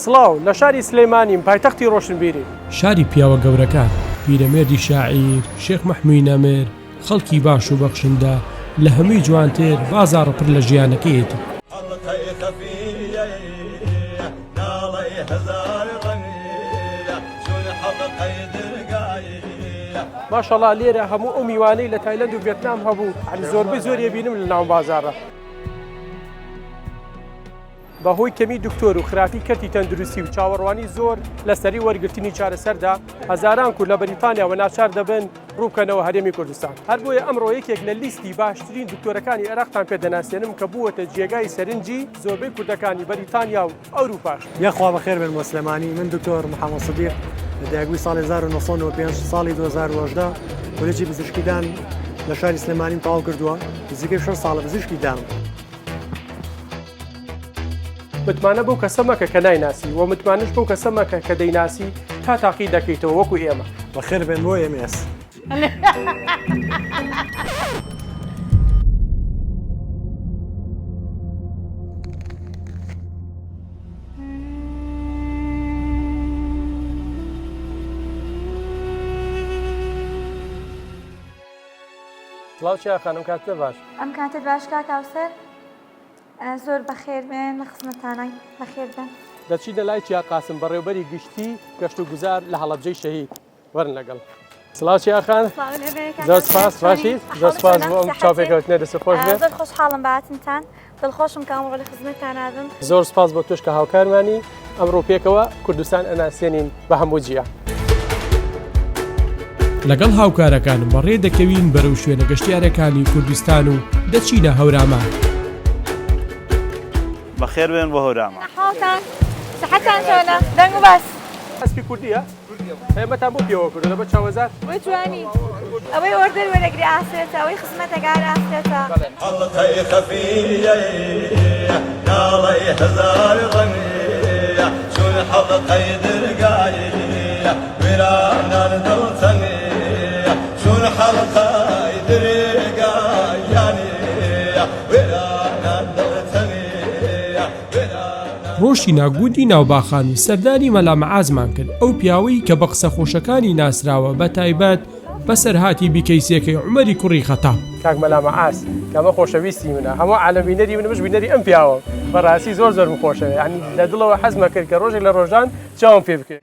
سڵاو لە شاری سلێمانیم پایتەختی ڕۆشنبیری شاری پیاوە گەورەکان پیرەمێردی شاعیر شێخ مەحمووی نەمر خەڵکی باش و بەخشندە لە هەمووی جوانتر بازاڕ پڕ لە ژیانەکەیەتی ماشەڵڵا لێرە هەموو ئەو میوانەی لە تایلەند و ڤێتنام هەبوو زۆربەی زۆریە بینم لە ناو بازاڕە بەهۆی کەمی دکتۆر و خراپی کەرتی تەندروستی و چاوەڕوانی زۆر لەسەری وەرگرتنی چارەسەردا هەزاران کورد لە بەریتانیا و ناچار دەبن ڕووکەنەوە هەرێمی کوردستان هەر بۆیە ئەمڕۆ یەکێک لە لیستی باشترین دکتۆرەکانی عێراقتان پێدەناسێنم کە بووەتە جێگای سەرنجی زۆربەی کوردەکانی بەریتانیا و ئەوروپاش. یاخوا بەخێر بن مسلمانی من دکتۆر محەممەد سەدیق لە داگوی ساڵی 1995 ساڵی 2010 کۆلێجی پزیشکیدان لە شاری سلێمانیم تەواو کردووە نزیکەی 6 ساڵە پزیشکی دام. متمانە بەو کەسە مەکە کە نایناسی و متمانش بەو کەسە مەکە کە دەیناسی تا تاقی دەکەیتەوە وەکو ئێمە. بەخێر بێن بۆ ئێمەس. سڵاو چیا خانم کاتتە باش. ئەم کاتت باش کاکاوسەر زۆر بەخێر بێن لە خزمەتانای بەخێر بن. دەچینە لای چیا قاسم بەڕێوبەری گشتی گەشت و گوزار لە هەڵەبجەی شەهید وەرن لەگەڵ. سڵاو چیا خان زۆر سپاس باشیت زۆر سپاس بۆ ئەم چاوپێکەوتنە دەست خۆش بێت. زۆر خۆشحاڵم بەهاتنتان دڵخۆشم کە ئەمڕۆ لە خزمەتتان هاتم. زۆر سپاس بۆ تۆش کە هاوکارمانی ئەمڕۆ پێکەوە کوردستان ئەناسێنین بە هەموو جیا. لەگەڵ هاوکارەکانم بەڕێ دەکەوین بەرەو شوێنە گەشتیارەکانی کوردستان و دەچینە هەورامان. بەخێر بێن بۆ هەورامان. حاڵتان سەحەتان چۆنە دەنگ و باس. ئەسپی کوردیە؟ ئێمەتان بۆ پێوە کردو لەبەر چاوەزار؟ وەی جوانی ئەوەی ئۆردەر وەرەگری ئاسێتە ئەوەی خزمەتەگار ئاسێتە. حڵقەی خەفیە ناڵەی هەزار غەنیە چون حڵقەی دەرگایە وێرانان دڵتەنیە چون حڵقەی دەرگایانە وێرانان دڵتەنیە ڕۆژی ناگوندی ناوباخان و سەردانی مەلا مەعازمان کرد ئەو پیاوەی کە بە قسە خۆشەکانی ناسراوە بە تایبەت بەسەرهاتی بیکەیسیەکەی عومەری کوڕی خەتاب. کاک مەلا مەعاز کەمە خۆشەویستی منە هەموو عالەمبینەری منمش بینەری ئەم پیاوە بەڕاستی زۆر زۆر بخۆشەوێ یعنی لە دڵەوە حەزمە کرد کە ڕۆژێک لە ڕۆژان چاوم پێ بکرێت.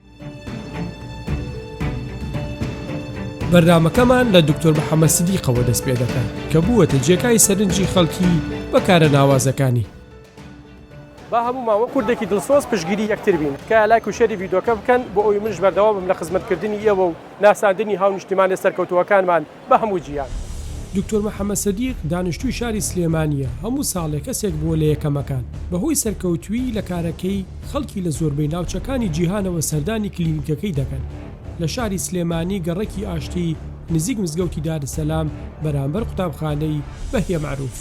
بەردامەکەمان لە دکتۆر محەممەد سدیقەوە دەست پێ دەکات کە بووەتە جێگای سەرنجی خەڵکی بەکارە ناوازەکانی. با هەموو ماوە کوردێکی دڵسۆز پشگیری یەکتر بین کە لایک و شەری ڤیدۆکە بکەن بۆ ئەوی منش بەردەوام لە خزمەتکردنی ئێوە و ناساندنی هاونیشتیمانی سەرکەوتووەکانمان بە هەموو جیان. دکتۆر محەممەد سەدیق دانیشتووی شاری سلێمانیە هەموو ساڵێک کەسێک بووە لە یەکەمەکان بەهۆی سەرکەوتووی لە کارەکەی خەڵکی لە زۆربەی ناوچەکانی جیهانەوە سەردانی کلینیکەکەی دەکەن. لە شاری سلێمانی گەڕێکی ئاشتی نزیک مزگەوتی دارسەلام بەرامبەر قوتابخانەی بەهیە معروف.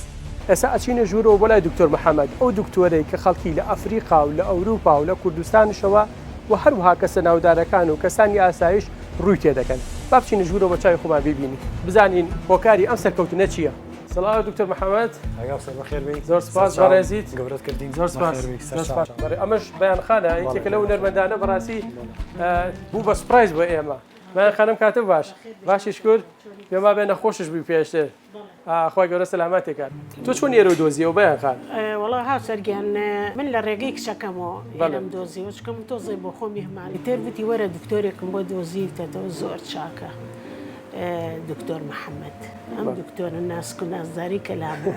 ئێستا ئەچینە ژوورەوە بۆ لای دکتۆر محەممەد ئەو دکتۆرەی کە خەڵکی لە ئەفریقا و لە ئەوروپا و لە کوردستانشەوە و هەروەها کەسە ناودارەکان و کەسانی ئاسایش ڕووی تێدەکەن. با بچینە ژوورەوە بە چاوی خۆمان ببینی بزانین هۆکاری ئەم سەرکەوتنە چییە. سڵاو دکتور محەممەد زۆر سپاس بەڕێزیت گەورەت کردین زۆر سپاس ئەمەش بەیانخانە یەکێکە لەو نەرمەندانە بەڕاستی بوو بە سپرایز بۆ ئێمە بەیانخانم کاتە باشیش کرد پێما بێ نەخۆشش بووی پێشتر خۆی گەورە سەلامەتێکات تۆ چۆن ئێرە دۆزیەوە بەیانخان وەڵا هاوسەرگیان من لە ڕێگەی کچەکەمەوە ئێرەم دۆزی وچکەم تۆزێ بۆ خۆمی هەمانی تر وتی وەرە دکتۆرێکم بۆ دۆزیتەوە زۆر چاکە دکتۆر محەممەد ئەم دکتۆرە ناسک و نازداری کە لابوو.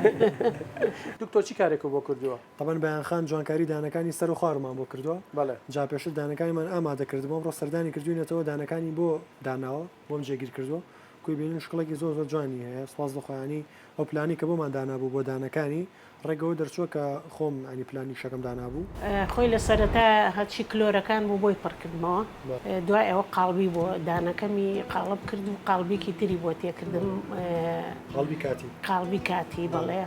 دکتۆر چی کارێکە بۆ کردووە؟ تەبەن بەیانخان جوانکاری دانەکانی سەر و خوارمان بۆ کردووە جا پێشتر دانەکانیمان ئامادە کردبووە ڕۆ سەردانی کردوینەتەوە دانەکانی بۆ داناوە بۆم جێگیر کردووە کوی بینین شکڵێکی زۆر زۆر جوانی هەیە سپاس دەخۆیانی ئەو پلانی کە بۆمان دانابوو بۆ دانەکانی ڕێگەوە دەرچووە کە خۆم ئەنی پلانی شەکەم دانابوو خۆی لە سەرەتا هەچی کلۆرەکان بوو بۆی پڕکردمەوە دوای ئەوە قاڵبی بۆ دانەکەمی قاڵب کرد و قاڵبێکی تری بۆ تێکردم قاڵبی کاتی بەڵێ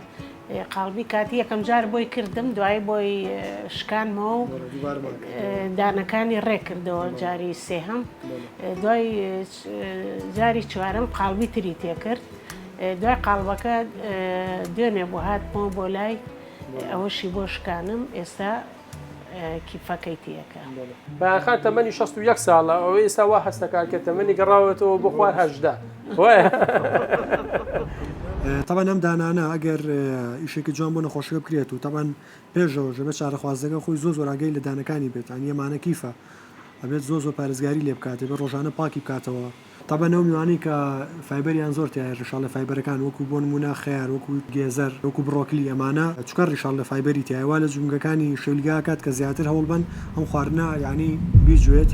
قاڵبی کاتی یەکەم جار بۆی کردم دوای بۆی شکانمەوە و دانەکانی ڕێکردەوە جاری سێهەم دوای جاری چوارەم قاڵبی تری تێکرد دوای قاڵبەکە دوێنێ بۆ هاتمەوە بۆ لای ئەوەشی بۆ شکانم ئێستا کیفەکەی تیەکە. بەیانخان تەمەنی 61 ساڵە ئەوەی ئێستا وا هەستەکات کە تەمەنی گەڕاوەتەوە بۆ خوار 18 تاوان ئەم دانانە ئەگەر ئیشێکی جوان بۆ نەخۆشیەکە بکرێت و تاوان پێشەوە ژەبێت چارەخوازەکە خۆی زۆر ئاگەی لە دانەکانی بێت ئەنی ئەمانە کیفە ئەبێت زۆر پارێزگاری لێ بکاتێ بە ڕۆژانە پاکی بکاتەوە تابەن ئەو میوانی کە فایبەریان زۆر تایە ڕشاڵ لە فایبەرەکان وەکو بۆ نمونە خەیار وەکو گێزەر وەکو بڕۆکلی ئەمانە چکە ڕیشاڵ لە فایبەری تایوا لە جونگەکانی شەولگا کات کە زیاتر هەوڵبن ئەم خواردنە یعنی بیجوێت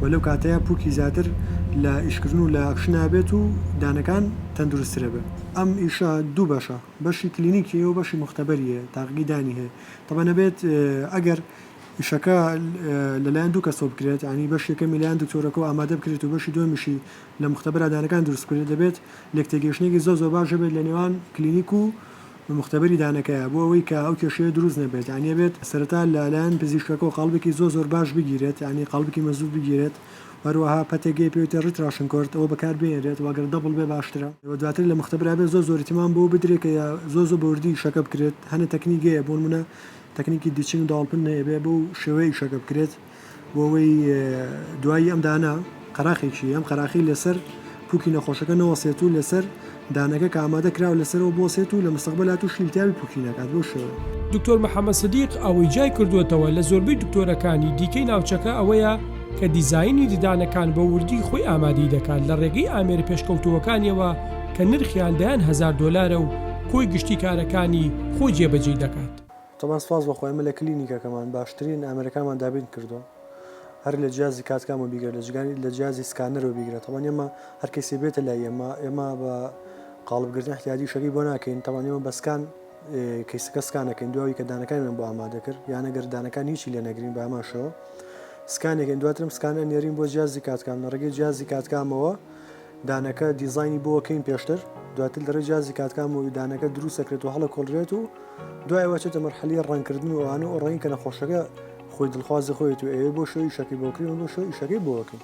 وەلەو کاتەیە پووکی زیاتر لە ئیشکردن و لە ئەکشنا بێت و دانەکان تەندروسترە بێت ئەم ئیشە دوو بەشە بەشی کلینیکی و بەشی مختبەریە تاقیی دانی هەیە تەبەنە بێت ئەگەر ئیشەکە لەلایەن دوو کەسۆ بکرێت ینی بەش یەکەمی لایەن دکتۆرەکە و ئامادە بکرێت و بەشی دومیشی لە مختبەرە دانەکان دروست بکرێت دەبێت لێکتێگەشتێکی زۆر باشە بێت لە نێوان کلینیک و مختبەری دانەکەیە بۆ ئەوەی کە ئەو کێشەیە دروست نەبێت یانە بێت سەرەتا لەلایەن پزیشکەکە و قاڵبێکی زۆر باش بگیرێت ینی قاڵبێکی مەزوود بگیرێت هەروەها پەتێگەی پێوتە ڕیتراشن کۆرت ئەوە بەکار بێنێت واگەر دەبڵ بێ باشترە دواتر لە مختبرا بێت زۆر ئیتیمان بۆ بدرێت کە زۆر بەوردی شەکە بکرێت هەنە تەکنیکەیە بۆ نمونە تەکنیکی دیچین و داڵپن هەیە بۆ شێوەیە شەکە بکرێت بۆ ئەوەی دوایی ئەم دانا قەراخێکی ئەم قەراخی لەسەر پووکی نەخۆشەکە نەوەسێت و لەسەر دانەکە کە ئامادە کراوە لەسەرەوە بۆسێت و لە مستەقبەلات و شیلتیاوی پووکی نەکات بۆ شێوە. دکتۆر محەممەد سەدیق ئەوەی جای کردوێتەوە لە زۆربەی دکتۆرەکانی دیکەی ناوچەکە ئەوەیە کە دیزاینی ددانەکان بە وردی خۆی ئامادەی دەکات لە ڕێگەی ئامێر پێشکەوتووەکانیەوە کە نرخیان $1,000 و کۆی گشتی کارەکانی خۆی جێبەجێ دەکات. تەمان سپاس بەخۆیمە لە کلینیکەکەمان باشترین ئامێرەکانمان دابین کردو هەر لە جیازی کاتکامە بیگەر لە جگانی لە جیازی سکانەرەوە بیگرێت تەوان ئێمە هەر کەسی بێتە لای ئێمە بە قاڵبگرتن احتیاجی شەکەی بۆ ناکەین تەوان ئێمە بەسکان کەیسەکە سکانەکەین دواوی کە دانەکانمان بۆ ئامادە کرد یانە گەر دانەکان هیچی لێ نەگرین بە ئەماشەوە سکانێکن دواترم سکانە نێرین بۆ جیازی کاتکام لە ڕێگەی جیازی کاتکامەوە دانەکە دیزایانی بۆ وەکەین پێشتر دواتر لە ڕێ جیازی کاتکامەوە دانەکە دروستەکرێت و هەڵە کۆڵرێت و دوای وەچێتە مەرحەلی ڕەنکردن و ئەوانە و ڕێین کە نەخۆشەکە خۆی دڵخوازی خۆیت و ئێوە بۆ شەوی شەکەی بۆکرین بۆ شەوی شەکەی بۆکەین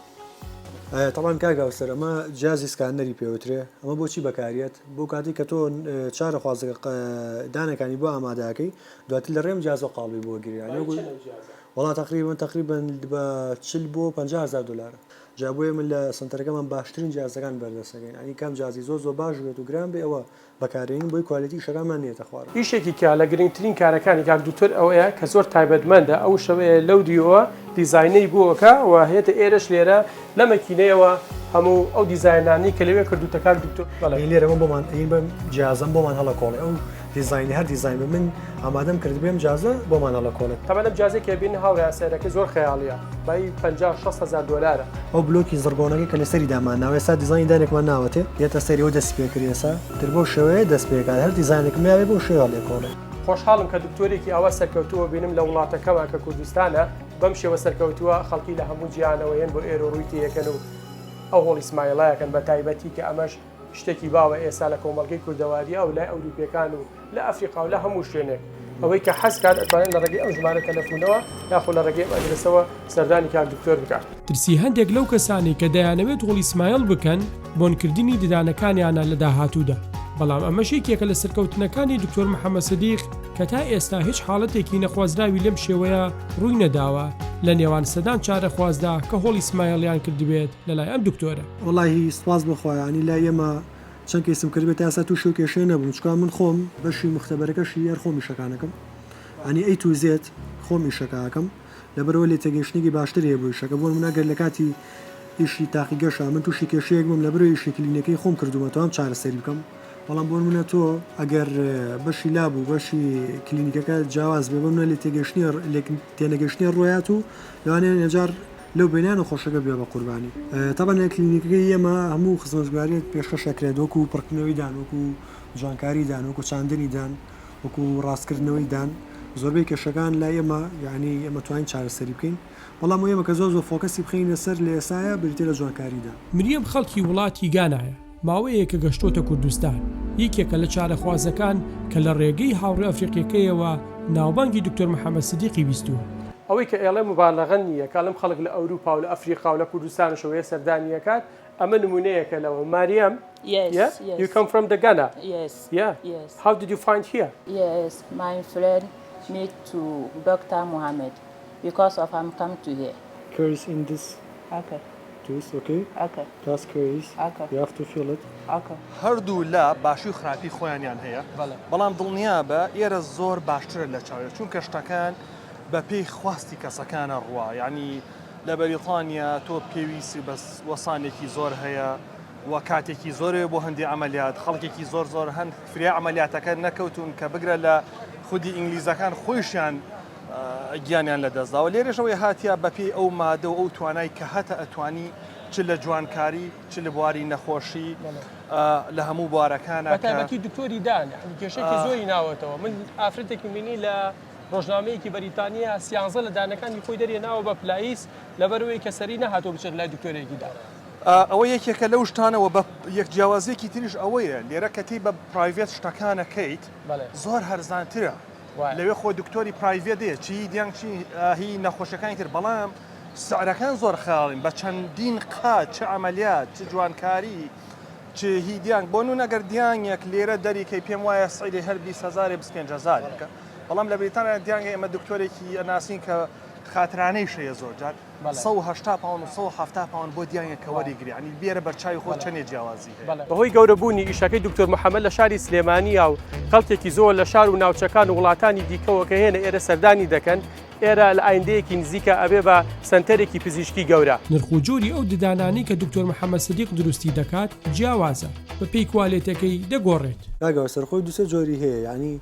تەوان کاگاوسەر ئەمە جیازی سکانەری پێوترێ ئەمە بۆچی بەکارێت بۆ کاتی کە تۆ چارە خوازەکە دانەکانی بۆ ئامادەکەی دواتر لە ڕێم جیاز و قاڵبی بۆ گیریانە وڵات تقریبا بە 40 بۆ $50,000 جا بۆیە من لە سنتەرەکەمان باشترین جیازەکان بەردەستەکەین ئەنی کام جیازی زۆر باش بێت و گران بێ ئەوە بەکارێنین بۆی کوالیتی شەکانمان نێتە خوارد ئیشێکی کە لە گرنگترین کارەکانی کاک دوکتۆر ئەوەیە کە زۆر تایبەتمەندە ئەو شەوەیە لەو دیوە دیزاینەی بووەکە و هێتە ئێرەش لێرە لە مەکینەیەوە هەموو ئەو دیزاینانی کە لەوێ کردوتەکان دوکتۆر لێرەوە بۆمان بەم جیازم بۆمان هەڵە کۆڵێ ئەو دیزاینی هەر دیزاین بە من ئامادەم کرد بێم جازە بۆمان هەڵە کۆڵێت تەمەنم جازێک کە بین هاوڕێ سەرەکە زۆر خەیاڵیە بای $50,000-$60,000 ئەو بلۆکی زرگۆنەکە کە لەسەری دامان ناوێ سا دیزاین دانێکمان ناوەتێ یێتە سەریەوە دەست پێکرێسا تر بۆ شێوەیە دەست پێکات هەر دیزاینێک میاوێ بۆ شێوە لێ کۆڵێ خۆشحاڵم کە دکتۆرێکی ئەوە سەرکەوتووە بینم لە وڵاتەکەمە کە کوردستانە بەم شێوە سەرکەوتووە خەڵکی لە هەموو جیانەوەیەن بۆ ئێرە ڕوویتی یەکەن و ئەو هۆڵی سمایڵایەکەن بە تایبەتی کە ئەمەش شتێکی باوە ئێستا لە کۆمەڵگەی کوردەواری ئەو لای ئەوروپیەکان و لە ئەفریقا و لە هەموو شوێنێک ئەوەی کە حەز کات ئەتوانێت لە ڕێگەی ئەم ژمارە تەلەفۆنەوە یاخۆ لە ڕێگەی ئەدرسەوە سەردانی کار دکتۆر بکات. ترسی هەندێک لەو کەسانی کە دەیانەوێت هۆڵی سمایل بکەن بۆنکردنی ددانەکانیانە لە داهاتوودا بەڵام ئەمەش یەکێکە لە سەرکەوتنەکانی دکتۆر محەممەد سەدیق کە تا ئێستا هیچ حاڵەتێکی نەخوازراوی لەم شێوەیە ڕووی نەداوە لە نێوان سەدان چارە خوازدا کە هۆڵی سمایلیان کردبێت لەلای ئەم دکتۆرە. وڵی سپاس بخۆیانی لای ئێمە چەند کەسم کردبێت یاسا تووشی و کێشەیە نەبوون چکە من خۆم بەشی مختبەرەکەشی یار خۆمی شەکانەکەم ئەنی ئەی تو زێت خۆمی شەکاکەم لەبەرەوە لێ تێگەشتێکی باشتر هەیە بووی شەکە بۆن منەگەر لە کاتی ئیشی تاقی گەشە من تووشی کێشەیەک بووم لەبەرەوە ئیشی کلینەکەی خۆم کردومەوە ئەم چارەسەری بکەم بەڵام بۆ منە تۆ ئەگەر بەشی لابوو بەشی کلینیکەکە جیاواز بێ بمنە لێ تێنەگەشتنی ڕۆیات و لەوانێ نەجار لەو بینیان و خۆشەکە بێ بە قوربانی تابان لە کلینیکەکەی ئێمە هەموو خزمەتگوزاریت پێشکەشەکرێت وەکو پڕکردنەوەی دان وەکو جوانکاری دان وەکو چاندنی دان وەکو ڕاستکردنەوەی دان زۆربەی کێشەکان لای ئێمە یعنی ئێمە توانین چارەسەری بکەین بەڵام ئێمە کە زۆر فۆکەسی بخینە سەر لە ئێسایە بریتە لە جوانکاریدا. مریەم خەڵکی وڵاتی گانایە ماوەیە کە گەشتۆتە کوردستان یەکێکە لە چارەخوازەکان کە لە ڕێگەی هاوڕێ ئەفریقیەکەیەوە ناوبانگی دکتۆر محەممەد سەدیقی بیستووە. ئەوەی کە ئێڵێ مبالغە نییە کاڵم خەڵک لە ئەوروپا و لە ئەفریقا و لە کوردستانشەوەیە سەردانیەکات ئەمە نمونەیەکە لەوە ماریەم. Yes. You come from the Ghana? Yes. Yeah. Yes. How did you find here? Yes, my friend meet to Dr. Mohammed. because of I'm come to here. Curries in this Okay. juice, okay? Okay. That's curries. Okay. You have to fill it. Okay. هەردوو لا باشی و خراپی خۆیانیان هەیە بەڵام دڵنیا بە ئێرە زۆر باشترە لە چاوێ چونکە شتەکان بە پێی خواستی کەسەکانە ڕوا یعنی لە بەریتانیا تۆ پێویستی بەس وەسانێکی زۆر هەیە و کاتێکی زۆرێ بۆ هەندی عملیات خەڵکێکی زۆر هەند فرێ عملیاتەکە نەکەوتون کە بگرە لە خودی ئینگلیزەکان خۆیشیان گیانیان لەدەستداوە لێرەشەوەی هاتیە بەپێی ئەو مادە و ئەو توانای کە هەتە ئەتوانی چ لە جوانکاری چ لە بواری نەخۆشی لە هەموو بوارەکانە بەتایبەتی دکتۆری دان کێشێکی زۆری ناوەتەوە من ئافرەتێکی مینی لە ڕۆژنامەیەکی بەریتانیا سیانزە لە دانەکانی خۆی دەرێناوە بە پلایس لەبەرەوەی کە سەری نەهاتۆ بچێت لای دکتۆرێکی دان ئەوە یەکێکە لەو شتانەوە بە یەک جیاوازیەکی تریش ئەوەیە لێرە کەتی بە پرایڤێت شتەکانەکەیت زۆر هەرزانترە لەوێ خۆ دکتۆری پرایڤێتەیە چی دیان چی هی نەخۆشەکانی تر بەڵام سعرەکان زۆر خاڵین بە چەندین قات چه عملیات چه جوانکاری چه هیدیان بۆ نو نەگەر دیانێک لێرە دەریکەی پێم وایە سعیدی هەر 20,000 25,000 بەڵام لە بریتانیا دیانگە ئێمە دکتۆرێکی ئەناسین کە خاترانەی شەیە زۆر جار 180 پاوند و 170 پاوند بۆ دیانێک کە وەریگری ینی بێرە بەرچاوی خۆ چەندێ جیاوازی بەهۆی گەورەبوونی ئیشەکەی دکتۆر محەممەد لە شاری سلێمانیا و خەڵکێکی زۆر لە شار و ناوچەکان و وڵاتانی دیکەوە کە هێنە ئێرە سەردانی دەکەن ئێرە لە ئایندەیەکی نزیکە ئەبێ بە سنتەرێکی پزیشکی گەورە نرخوجۆری ئەو ددانانی کە دکتۆر محەممەد سەدیق دروستی دەکات جیاوازە بە پێی کوالێتەکەی دەگۆڕێت ناگەوە سەرخۆی دوسێ جۆری هەیە ینی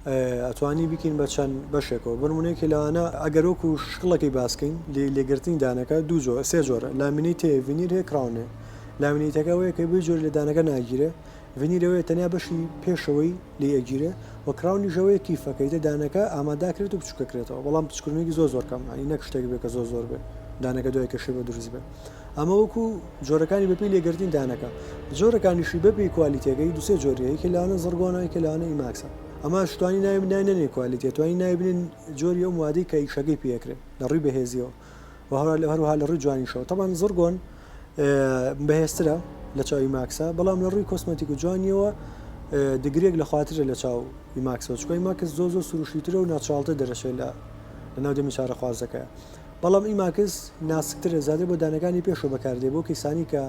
ئەتوانی بکەین بە چەند بەشێکەوە بنمونەیەکی لەوانە ئەگەر وەکو شقڵەکەی باسکەین لێگرتنی دانەکە دوو جۆر سێ جۆرە لامینەی تێ ڤینیر هەیە کراونێ لامینیتەکەەوەیە کە بێ جۆر لە دانەکە ناگیرێ ڤینیرەوەی تەنیا بەشی پێشەوەی لێ ئەگیرێ و کراونی ژەوەیە کیفەکەیتە دانەکە ئاماداکرێت و بچووکەکرێتەوە بەڵام پچکردنێکی زۆر کەم ینی نەک شتێک بێ کە زۆر بێ دانەکە دوای کەشێ بە دروست بێ ئەمە وەکو جۆرەکانی بەپی لێگرتین دانەکە جۆرەکانیشی بەپی کوالیتەکەی دوسێ جۆریەیەکی لاانە زڕگۆنەوەیکە لاانە ئیماکسە ئەمە شتوانی نانێ کوالیتێت توانی نایبنین جۆری ئەو موادەی کە ئیشەکەی پێکرێت لە ڕووی بەهێزیەوە و هەروها لە ڕووی جوانیشەوە تەمان زڕگۆن بەهێزترە لە چاوی ماکسە بەڵام لە ڕووی کۆسمەتیک و جوانیەوە دگرێک لە خواترە لە چاو ئیماکسەوە چکۆی ماکس زۆ سروشتیترە و ناچالتە دەرەشێت لە ناو دەمی چارە خوازەکە بەڵام ئیماکس ناسکترە زیاتر بۆ دانەکانی پێشەوە بەکاردێ بۆ کەیسانی کە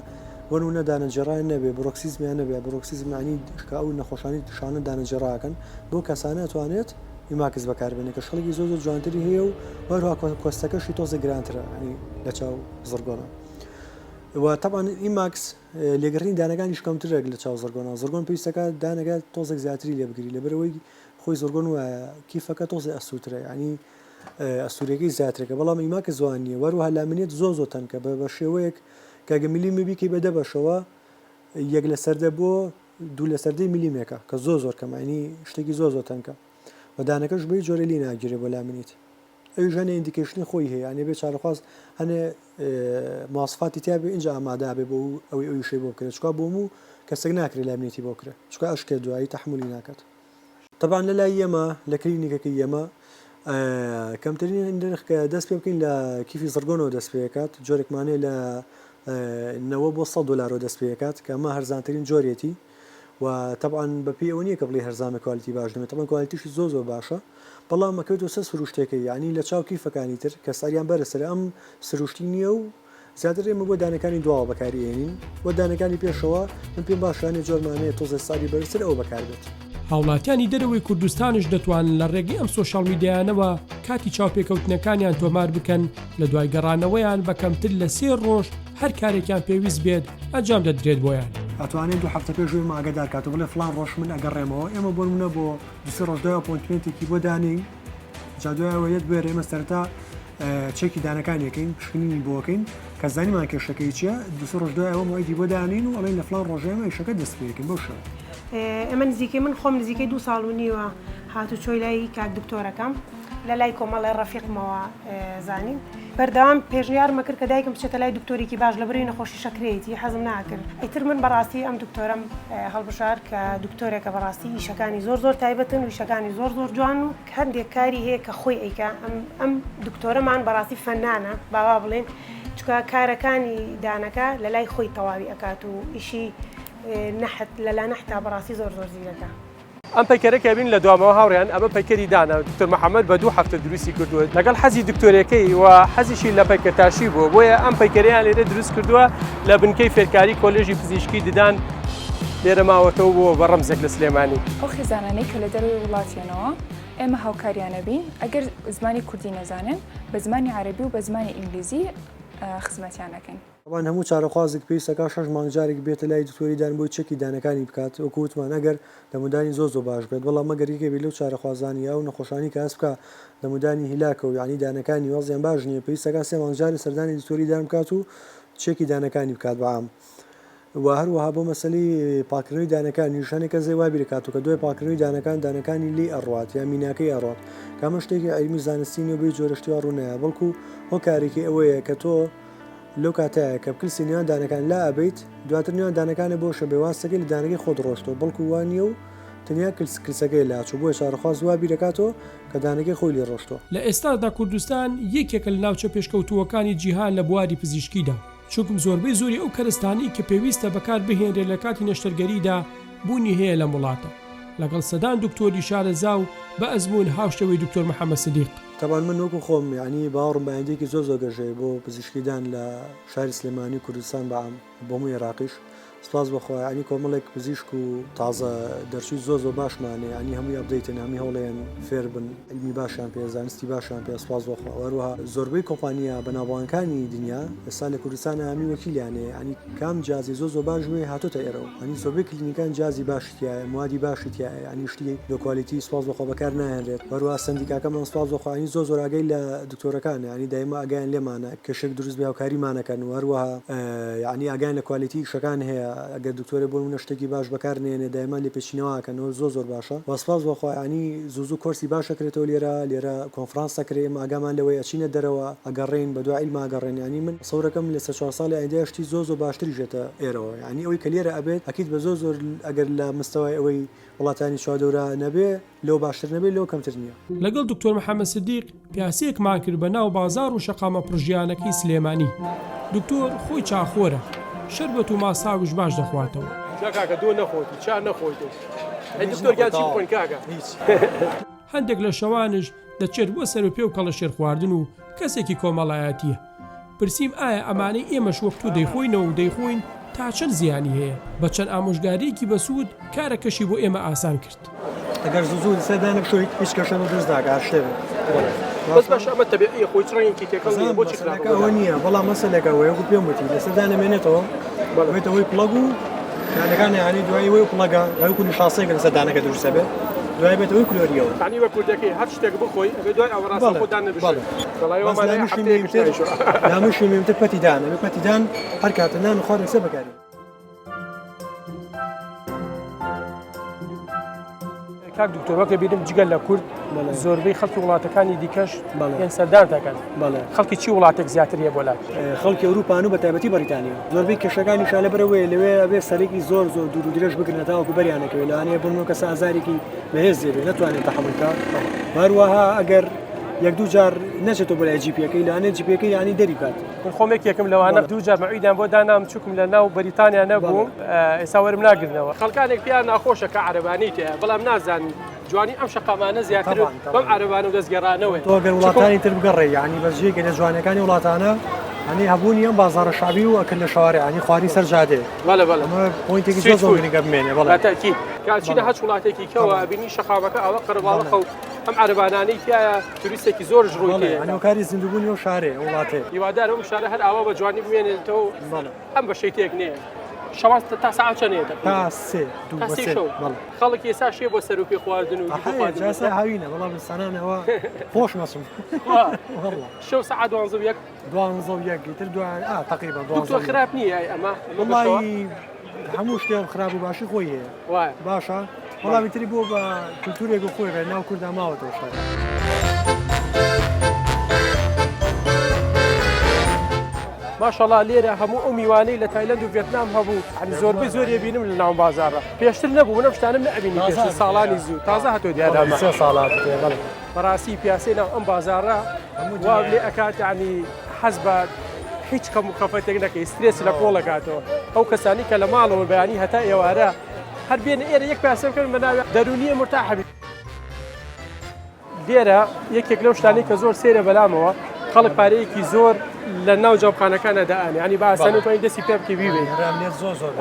وەنونە دانەجێڕای نەبێ بڕۆکسیزمیان نەبێ بڕۆکسیزمانی شکا و نەخۆشانی شانە دانەجێڕاکەن بۆ کەسانە ئەتوانێت ئیماکس بەکاربێنێت کە شەڵکی زۆر جوانتری هەیە و وەروها کۆستەکەشی تۆزە گرانترە ینی لە چاو زڕگۆنە و طبعا ئیماکس لێگەڕین دانەکانی کەمترێک لە چاو زڕگۆنەوە زڕگۆن پێویستەکە دانەکە تۆزێک زیاتری لێ بگری لەبەرەوەی خۆی زڕگۆن وایە کیفەکە تۆزی ئەسووترە ینی ئەسوورەکەی زیاترەکە بەڵام ئیماکە زوان نیە وەروها لامنێت زۆ تەنکە بە شێوەیەک کەگە میلی میبیکەی بەدە بەشەوە یەک لە سەردە بۆ دوو لە سەردەی میلیمێکە کە زۆر کەمانی شتێکی زۆر تەنکە و دانەکەش بەی جۆرە لی ناگیرێ بۆ لامنیت ئەوی ژەنە ئیندیکیشنی خۆی هەیە ئەنێ بێ چارەخواست هەنێ ماسفاتی تیا بێ اینجا ئامادا بێ بۆ ئەوی شەی بۆ بکرێت چکا بۆ و کەسێک ناکرێت لامنێتی بۆ کرێت چکە ئەشکێ دوایی تەحملی ناکات طبعا لە لای ئێمە لە کلینیکەکەی ئێمە کەمترین نرخ کە دەست پێ بکەین لە کیفی زڕگۆنەوە دەست پێکات جۆرێکمانێ لە 90 بۆ 100 دلار دەست پێکات کە ئەمە هەرزانترین جۆرێتی و طبعا بەپی ئەوە نییە کە بڵێ هەرزانە کوالیتی باش دەمێت طبعا کوالیتیشی زۆر باشە بەڵام مەکەوێت سەر سروشتێکەکە ینی لە چاو کیفەکانی تر کە ساریان بەرەسەر ئەم سروشتی نییە و زیاتر ئێمە بۆ دانەکانی دواوە بەکارێنین بۆ دانەکانی پێشەوە من پێم باشانێ جۆرمانەیە تۆزە ساری بەرزتر ئەو بەکاربێت هاوڵاتیانی دەرەوەی کوردستانش دەتوانن لە ڕێگەی ئەم سۆشال میدیایانەوە کاتی چاوپێکەوتنەکانیان تۆمار بکەن لە دوای گەڕانەوەیان بە کەمتر لە 3 ڕۆژ هەر کارێکیان پێویست بێت ئەنجام دەدرێت بۆیان ئەتوانێت 2 هەفتە پێش ئاگادار کاتە بڵێ فلان ڕۆژ من ئەگەڕێمەوە ئێمە بۆ منە بۆ 2 ڕۆژدای ئەپۆینتمنتێکی بۆ دانین جادوایەوەیەت بێ ئێمە سەرتا چێکی دانەکانیەکەین پشکنینی بۆکەین کە زانیمان کێشەکەی چیە 2 ڕۆژدای ئەوە مایدی بۆ دانین و ئەڵێن لە فلان ڕۆژێمە ئیشەکە دەست پێکەین بۆ شەوە ئەمە نزیکەی من خۆم نزیکەی 2 ساڵ و نیوە هاتو چۆی لای کاک دکتۆرەکەم لە لای کۆمەڵی ڕەفیقمەوە زانین بەردەوام پێشنیارمە کرد کە دایکم بچێتە لای دکتۆرێکی باش لەبەرەوەی نەخۆشی شەکرەیەتی حەزم ناکرد ئیتر من بەڕاستی ئەم دکتۆرم هەڵبژار کە دکتۆرێکە بەڕاستی ئیشەکانی زۆر تایبەتن و ئیشەکانی زۆر جوان و هەندێک کاری هەیە کە خۆی ئەیکا ئەم دکتۆرەمان بەڕاستی فەنانە باوا بڵێن چکە کارەکانی دانەکە لە لای خۆی تەواوی ئەکات و ئیشی نەحت لەلا نەحتا بەڕاستی زۆر زیرەکە ئەم پەیکەرەکە بین لە دوامەوە هاوڕێیان ئەمە پەیکەری دانا دکتۆر محەممەد بە 2 هەفتە دروستی کردووە لەگەڵ حەزی دکتۆرەکەی و حەزیشی لە پەیکەتاشی بووە بۆیە ئەم پەیکەریان لێرە دروست کردووە لە بنکەی فێرکاری کۆلێژی پزیشکی ددان لێرە ماوەتەوە بۆ بە ڕەمزێک لە سلێمانی. ئەو خێزانانەی کە لە دەروی وڵاتیانەوە ئێمە هاوکاریانە بین ئەگەر زمانی کوردی نەزانن بە زمانی عەرەبی و بە زمانی ئینگلیزی خزمەتیان دەکەن. ئەوان هەموو چارەخوازێک پێویستەکە 6 مانگجارێک بێتە لای دکتۆریدان بۆی چەکی دانەکانی بکات وەکووتمان ئەگەر دەمودانی زۆ باش بێت بەڵام مەگەریکە بێت لەو چارەخوازانی یا و نەخۆشانی کە هەست بکە دەمودانی هیلاکە و یعنی دانەکانی وەزیان باش نییە پێویستەکە 3 مانگجاری سەردانی دکتۆریدان بکات و چێکی دانەکانی بکات بەعام. و هەروەها بۆ مەسەلەی پاکردنەوەی دانەکان نیشانێکە زەی وای بیرکات و کە دوای پاکردنەوەی دانەکانی لی ئەڕات یا میناکەی ئەڕات کامە شتێکی عیلمی زانستی نیە بێ جۆرە شتێوە ڕوونەیە بەڵکو هۆکارێکی ئەوەیە کە تۆ لەو کاتەیە کە بکرسی نێوان دانەکان لا ئەبیت دواتر نێوان دانەکانە بۆشە بێواستەکەی لە دانەکەی خۆت ڕۆشتەوە بەڵکو وانە و تەنیا کلسەکەی لاچوو بۆی چارەخواز وا بیرکاتەوە کە دانەکەی خۆی لێ ڕۆشتەوە. لە ئێستادا کوردستان یەکێکە لە ناوچە پێشکەوتووەکانی جیهان لە بواری پزیشکیدا چونکم زۆربەی زۆری ئەو کەرستانی کە پێویستە بەکار بهێنرێت لە کاتی نەشتەرگەریدا بوونی هەیە لە وڵاتە لەگەڵ سەدان دکتۆری شارەزا و بە ئەزمون هاوشتەوەی دکتۆر محەممەد سدیق. تەبان من وەکو خۆم یعنی باوەڕم بەیندێکی زۆر گەژەیە بۆ پزیشکیدان لە شاری سلێمانی کوردستان بەعام بۆمووی عێراقیش سپاس بەخۆی ینی کۆمەڵێک پزیشک و تازە دەرچوی زۆر باشمانێ ینی هەمووی ئەبدەیتن هەمی هەوڵێن فێر بن علمی باشیان پێ زانستی باشیان پێ سپاس بەخۆ وەروها زۆربەی کۆمپانیا بەناوبانەکانی دنیا ئێستا لە کوردستانە هەمی وەکیلیانێ ینی کام جیازی زۆر باش وێ هاتۆتە ئێرەوە ینی زۆربەی کلینیکان جیازی باشتیایە موادی باشتیایە ینی شتی لە کوالیتی سپاس بەخۆ بەکار نایهێنرێت وەروها سندیکاکەمان سپاس بەخۆ ینی زۆر ئاگەی لە دکتۆرەکان ینی دایما ئاگیان لێمانە کەشێک دروست بێ هاوکاریمانەکەن وەروها ینی ئاگیان لە کوالیتی شەکان هەیە ئەگەر دکتۆرە بۆ شتێکی باش بەکارنێنێ دایما لێ پێچینەوەکەنەوە زۆر باشە وەسپاس بۆخوا ینی زوو کۆرسی باشەکرێتەوە لێرە کۆنفرانس دەکرێت ئاگامان لەوەی ئەچینە دەرەوە ئەگەڕێن بە دوای علما گەڕێن ینی من سەورەکەم لە 4 ساڵی ئایندەشتی زۆر باشتری ژێتە ئێرەوە ینی ئەوەی کە لێرە ئەبێت ئەکید بە زۆر ئەگەر لە مستەوای ئەوەی وڵاتانی چوادەورە نەبێ لەو باشتر نەبێت لەو کەمتر نییە. لەگەڵ دکتۆر محەممەد سدیق پیاسەیەکمان کرد بە ناو بازار و شەقامە پرژیانەکەی سلێمانی دکتۆر خۆی چاخۆرە شربەت و ماساویش باش دەخواتەوە. کاکە دۆ نەخۆتی چا نەخۆیت دکتۆر چی بخۆین کاکە هەندێک لە شەوانش دەچێت بۆ سەر و پێ و کەڵە شێر خواردن و کەسێکی کۆمەڵایەتیە پرسییم ئایا ئەمانەی ئێمەش وەک تو دەیخۆینەوە و دەیخۆین تا چەند زیانی هەیە بە چەند ئامۆژگارێکی بەسوود کارەکەشی بۆ ئێمە ئاسان کرد. ئەگەر زوو سەدانێک شویت هیچ کەشەمە دروست ناکات شتێ بەس باش ئەمە تەبیعیە خۆی ڕێنکی تێکەڵ بۆ ئەوە نییە بەڵام مەسەلێکەوە وەکو پێم وتی لە سەدانەمێنێتەوە بڵێتەوەی پڵەگ و دانەکان ینی دوایی وی پڵەگە ئەوکو نیشاسەیەکە لە سەدانەکە دروست بێت دوای بێتەوەی کلۆریەوە ینی وە کوردەکەی هەر شتێک بخۆی ئەبێ دوای ئەوە ڕاستە خۆدان نەبژێت دامشی مێمتر پەتیدان ئەبێ پەتیدان هەر کاتە نان و خواردن سێ بەکارێت. کاک دکتۆرەکە بینم جگەل لە کورد زۆربەی خەڵکی وڵاتەکانی دیکەش یان سەردان دەکەن خەڵکی چی وڵاتێک زیاتر هەیە بۆ لای خەڵکی ئەوروپان و بە تایبەتی بەریتانیا زۆربەی کێشەکانی شالە بەرەوەی لەوێ ئەبێ سەرێکی زۆر دوور و درێژ بگرنە تاوەکو بەریانەکەوێت لەوانەیە بنەوە کەسە ئازارێکی بەهێز زیێبێت نەتوانێت تەحملکە هەروەها ئەگەر یەک دوو جار نەچێتەوە بۆ لای جیپیەکەی لەوانەیە جیپیەکەی ینی دەری بکات من خۆمێک یەکەم لەوانە دوو جار مەعیدان بۆ دانام چووکم لە ناو بەریتانیا نەبووم ئێستا وەرم ناگرنەوە خەڵکانێک پیان ناخۆشە کە عەرەبانی تێ بەڵام نازانین جوانی ئەم شەقامانە زیاتر بەم عەرەبانە و دەستگەڕانەوەی تۆ گەر وڵاتانی تر بگەڕێ ینی بەجێگە لە جوانەکانی وڵاتانە ینی هەبوونی ئەم بازاڕە شعبی و ئەکرد لە شوارع ینی خواری سەر جادێ ئەمە پۆینتێکی زۆر گرنگە بمێنێ بەڵام تاکید کاچینە هەچ وڵاتێکی کەوە بینی شەقامەکە ئەوە قەرەباڵەخە و ئەم عەرەبانانەی تایە توریستێکی زۆرش ڕووی تێ ئەنەوەکاری زیندوبوونی و شارێ وڵاتێ هیوادارم ئەم شارە هەر ئاوا بە جوانی بمێنێتەوە ئەم بە شەیتێک نییە شەوان تا ساعت چەندێتە تا سێ خەڵک ئێستا شێ بۆ سەر و پێ خواردن و جاسە هاوینە بەڵام سانانەوە خۆش مەسم شەو ساعت 12 تر دوای تقریبا دکتۆر خراپ نییە ئەمە هەموو شتێ خراپ و باشی خۆی هەیە باشە وەڵامی تری بۆ بە کولتورێک و خۆی بێت ناو کووردا ماوەتەوە شار ماشەڵا لێرە هەموو ئەو میوانەی لە تایلەند و ڤێتنام هەبوو زۆربەی زۆری بینم لە ناو بازارڕە پێشتر نەبوو منە شتانم نەبینی پێشتر ساڵانی زوو تازە هاتۆ دیارە سێ ساڵات بەڕاستی پیاسەی ناو ئەم بازارڕە وا لێ ئەکات ینی حەز بە هیچ کەم و خەفەتێک نەکەی سترێس لە کۆڵەکاتەوە ئەو کەسانی کە لە ماڵەوە بەیانی هەتا ئێوارە هەر بێنە ئێرە یەک پاسەکەن بە ناوی دەرونیە مرتاحەبی لێرە یەکێک لەو شتانەی کە زۆر سێرە بەلامەوە خەڵک پارەیەکی زۆر لە ناو جاوخانەکانە دائانێ ینی باسەن توانین دەستی پێ بکە بیبێ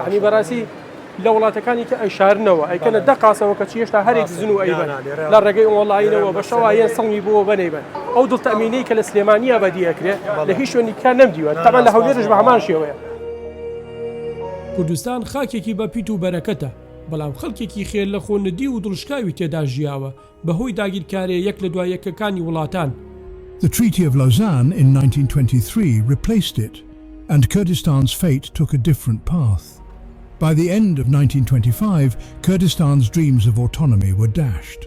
ینی بەڕاستی لە وڵاتەکانی کە ئەیشارنەوە ئەیکەنە دەقاسەوە کە هێشتا هەرێک زن و ئەیبەن لە ڕێگەی ئۆنلاینەوە بە شەوایەن سەڵمی بووە بەنەیبن ئەو دڵتەمینەی کە لە سلێمانیە بەدیەکرێت لە هیچ شوێنی کار نەمدیوە تەمان لە هەولێرش بە هەمان شێوەیە. کوردستان خاکێکی بەپیت و بەرەکەتە بەڵام خەڵکێکی خێر لە خۆنەدی و دڵشکاوی تێدا ژیاوە بەهۆی داگیرکارێ یەک لە دوای یەکەکانی وڵاتان. The Treaty of Lausanne in 1923 replaced it, and Kurdistan's fate took a different path. By the end of 1925, Kurdistan's dreams of autonomy were dashed.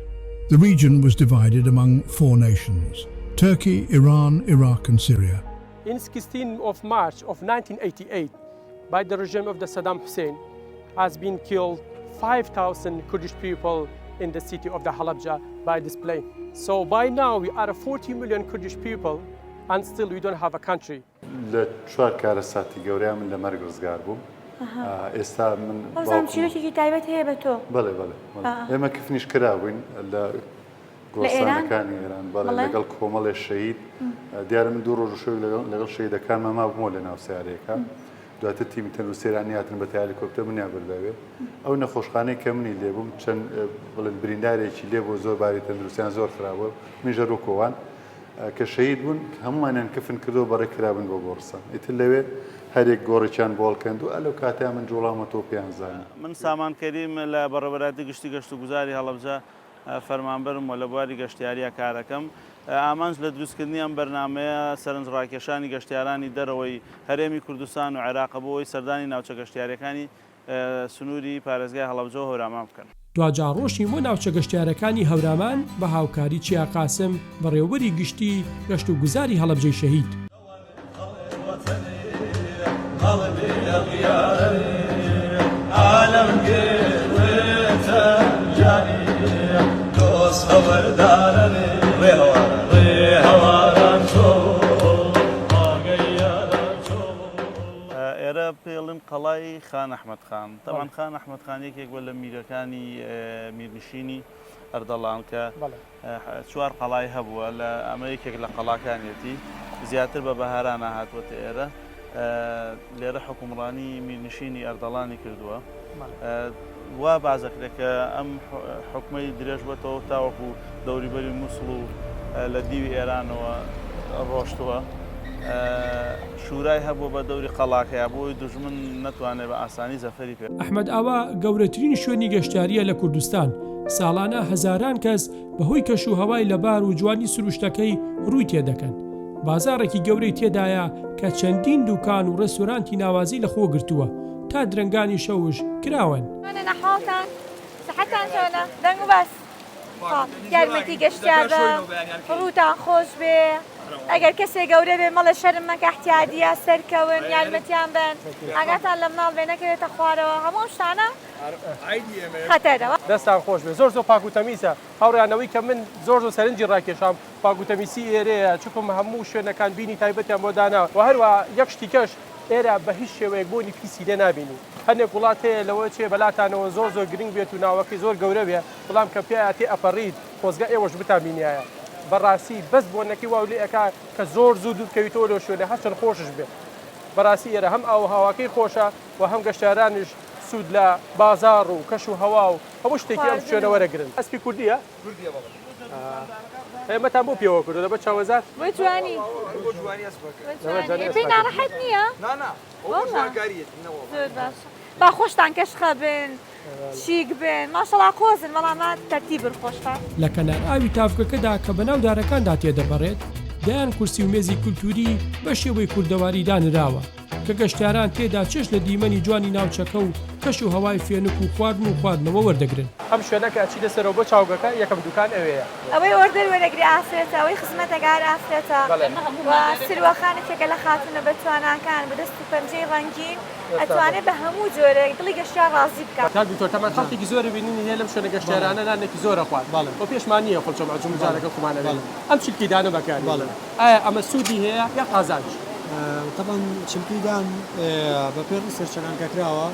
The region was divided among 4 nations: Turkey, Iran, Iraq and Syria. In 16 of March of 1988, by the regime of the Saddam Hussein, has been killed 5,000 Kurdish people in the city of the Halabja by this plane. So by now we are 40 million Kurdish people and still we don't have a country. لە 4 کارەساتی گەورەیان من لە مەرگ ڕزگار بووم. ئێستا من بازم چیرۆکێکی تایبەت هەیە بە تۆ. بەڵێ ئێمە کفنیش کرابووین لە گۆڕستانەکانی ئێران لەگەڵ کۆمەڵێ شەهید دیارە من 2 ڕۆژ شەوی لەگەڵ شەهیدەکانمان مابوومەوە لە ناو سیارەیەکە. دواتر تیمی تەندروستیێرانی هاتن بە هێلیکۆپتەر منیان برداوێ ئەو نەخۆشخانەی کە منی لێبووم چەند بڵێن بریندارێکی لێ بۆ زۆر باری تەندروستیان زۆر خراپە منیژە ڕووکۆوان کە شەهید بوون هەمومانیان کفن کردو بەڕێ کرابن بۆ گۆڕستان ئیتر لەوێ هەرێک گۆڕێکیان بۆڵکەند و ئەلەو کاتیان من جوڵامەتۆ پێیان زانە. من سامانکەریم لە بەڕێوەبەراتی گشت و گوزاری هەڵەبجە فەرمانبەرم و لە بواری گەشتیاریە کارەکەم ئامانج لە دروستکردنی ئەم بەرنامەیە سەرنجڕاکێشانی گەشتیارانی دەرەوەی هەرێمی کوردستان و عێراق بۆەوەی سەردانی ناوچە گەشتیارەکانی سنووری پارێزگای هەڵەبجە هەورامان بکەن. دوجار ڕۆژی بۆ ناوچە گەشتیارەکانی هەورامان بە هاوکاری چیا قاسم بەڕێوەبەری گشتی گەشت و گوزاری هەڵەبجەی شەهید. ئێرە پێڵم قەڵای خان ئەحمەد خان تەمان خان ئەحمەد خان یەکێک وە لە میرەکانی میرنشینی ئەردەڵان کە 4 قەڵای هەبووە لە ئەمە یەکێک لە قەڵاکانیەتی زیاتر بە بەهارانە هاتووەتە ئێرە لێرە حکومڕانی میرنشینی ئەردەڵانی کردووە وا بازەکرێکە ئەم حکومەی درێژ بێتەوە تاوەکو دەوریبەری مووسڵ و لە دیوی ئێرانەوە ڕۆشتووە شورای هەبوو بە دەوری قەڵاکەیە بۆی دوژمن نەتوانێت بە ئاسانی زەفەری پێ. ئەحمەد ئاوا گەورەترین شوێنی گەشتیاریە لە کوردستان ساڵانە هەزاران کەس بەهۆی کەش و هەوای لەبار و جوانی سروشتەکەی ڕووی تێدەکەن. بازارێکی گەورەی تێدایە کە چەندین دوکان و ڕێستۆرانتی ناوازی لەخۆ گرتووە تا درنگانی شەوش کراون. نەحاڵتان سەحەتان چۆنە دەنگ و باس یارمەتی گەشتیار بە ڕووتان خۆش بێ ئەگەر کەسێک گەورە بێ مەڵە شەرم مەکە احتیادیە سەرکەون یارمەتیان بن ئاگاتان لە مناڵ بێ نەکەوێتە خوارەوە هەموو شتانە خەتەرەوە. دەستان خۆش بێ زۆر پاک و تەمیزە هاوڕیانەوەی کە من زۆر سەرنجی ڕاکێشام پاک و تەمیسی ئێرەیە چکم هەموو شوێنەکان بینی تایبەتیان بۆ داناوە و هەروە یەک شتی کەش ئێرە بە هیچ شێوەیەک بۆنی پیسی لێ نابینی هەندێک وڵات هەیە لەوە چێ بەلاتانەوە زۆر گرنگ بێت و ناوەکەی زۆر گەورە بێ بەڵام کە پێیاتی ئەپەڕید خۆزگە ئێوەش بتابینایە بەڕاستی بەس بۆنەکەی واولێ ئەکا کە زۆر زوو دوورکەویتەوە لەو شوێنە هەچەند خۆشش بێت بەڕاستی ئێرە هەم ئاو هاواکەی خۆشە و هەم گەشتیارانش سوود لە بازار و کەش و هەوا و هەموو شتێکی ئەم شوێنە وەرەگرن. ئەسپی کوردیە؟ ئێمەتان بۆ پێوە کردو دەبێت چاوەزار؟ بۆ جوانی پێی ناڕەحەت نییە؟ زۆر باش با خۆشتان کەشخە بن چیک بن ماشەڵا قۆزن بەڵام تەرتیبن خۆشتان. لە کەنار ئاوی تافکەکەدا کە بەناو دارەکاندا تێدەبڕێت دایان کورسی و مێزی کولتوری بە شێوەی کوردەواری دانراوە کە گەشتیاران تێدا چش لە دیمەنی جوانی ناوچەکە و کەش و هەوای فێنک و خواردن و خواردنەوە وەردەگرن. ئەم شوێنەکە چی دەسەرەوە بۆ چاوگەکە یەکەم دوکان ئەوەیە ئەوەی ئۆردەر وەرەگری ئافرێتە ئەوەی خزمەتەگار ئافرێتە و سروەخانێکێکە لە خاتونە بەتواناکان بەدەست و پەنجەی ڕەنگین ئەتوانێت بە هەموو جۆرەی دڵی گەشتیار ڕازی بکات. دکتۆر تەمان خەڵکێکی زۆر بینینی هەیە لەم شوێنە گەشتیارانە نانێکی زۆرە خوارد بۆ پێشمان نییە خۆڵ جارەکە کومانەوە ئەم چیلکی دانە بەکاری ئایا ئەمە سوودی هەیە یا قازانج؟ طبعا چمکیدان بە پێ ریسێرچەکان کەکراوە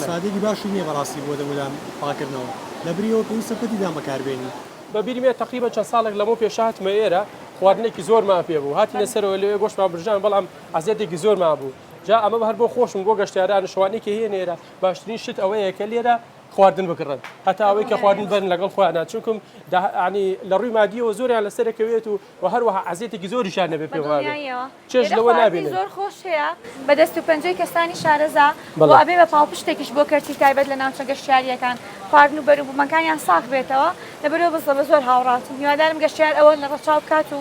سادێکی باشی نییە بەڕاستی بۆ دەمودان پاکردنەوە لە بریەوە پێویستە پەتیدان بەکاربێنی بە بیرمێ تقریبا چەند ساڵێک لەمە پێشهاتمە ئێرە خواردنێکی زۆرمان پێ بوو هاتی لەسەرەوە لەوێ گۆشتمان برژان بەڵام ئازێتێکی زۆرمان بوو جا ئەمە هەر بۆ خۆشم بۆ گەشتیاران شوانێکی هێنێرە باشترین شت ئەوەیە کە لێرە خواردن بکڕن هەتا ئەوەی کە خواردن بەرن لەگەڵ خۆیانە چونکم ینی لە ڕووی مادیەوە زۆریان لەسەرەکەوێت و هەروەها عزیێتێکی زۆریشان نەبێت پێوە چێژ لەوە نابێت زۆر خۆش هەیە بەدەست و پەنجەی کەسانی شارەزا بۆ ئەبێ بە پاڵپشتێکیش بۆ کەرتی تایبەت لە ناوچە گەشتیاریەکان خواردن و بەروبوومەکانیان ساغ بێتەوە لەبەرەوە بەسە بە زۆر هاوڕاتم هیوادارم گەشتیار ئەوە لە ڕەچاو بکات و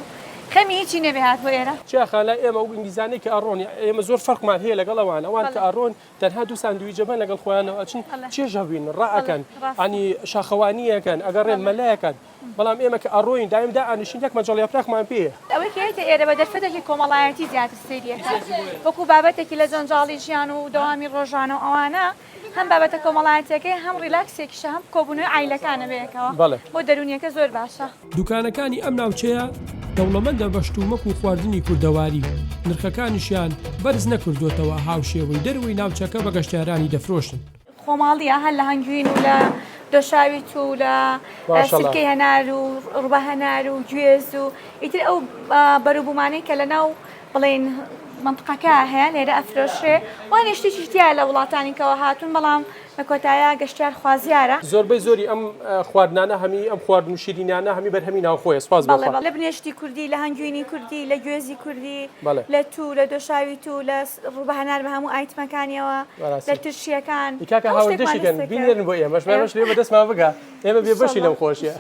خەمی هیچی نەبێت بۆ ئێرە چاخان لای ئێمە و ئینگلیزانەی کە ئەڕۆنی ئێمە زۆر فەرقمان هەیە لەگەڵ ئەوان ئەوان کە ئەڕۆن تەنها دوو ساندویجەبان لەگەڵ خۆیانەوە ئەچن چێژە بین ڕائەکەن ئەنی شاخەوانیەکەن ئەگەڕێن مەلایەکەن بەڵام ئێمە کە ئەڕۆین دایمدا ئانیشین یەک مەجەڵ یاپراکمان پێیە ئەوەی کێتە ئێرە بە دەرفەتێکی کۆمەڵایەتی زیاتر سریەکە وەکو بابەتێکی لە جەنجاڵی ژیان و دەوامی ڕۆژانە و ئەوانە هەم بابەتە کۆمەڵایەتەکەی هەم ڕیلاکسێکیشە هەم کۆبوونەوەی عیلەکانە بەیەکەوە بۆ دەرونیەکە زۆر باشە دوکانەکانی ئەم ناوچەیە دەوڵەمەندە بە شتومەک و خواردنی کوردەواری نرخەکانیشیان بەرز نەکردوێتەوە هاوشێوەی دەروی ناوچەکە بە گەشتیارانی دەفرۆشن خۆماڵیە هەر لە هەنگوین و لە دۆشاویت و لە سلکەی هەنار و ڕوبە هەنار و گوێز و ئیتر ئەو بەروبوومانەی کە لە ناو بڵێن منطقەکە هەیە لێرە ئەفرۆشێ وان شتێکی تیا لە وڵاتانی کەەوە هاتون بەڵام لە کۆتایە گەشتیار خوازیارە زۆربەی زۆری ئەم خواردنانە هەمی ئەم خواردن و شیرینانە هەمی بەرهەمی ناوخۆیە سپاس بەخوا لە بنێشتی کوردی لە هەنگوینی کوردی لە گوێزی کوردی لە تو لە دۆشاوی تو لە ڕوبە هەنار بە هەموو ئایتمەکانیەوە لە ترشیەکان کاکە هاوردەشیکەن بینێن بۆ ئێمەش بەش لێ بەدەستمان بگە ئێمە بێ بەشی لەم خۆشیە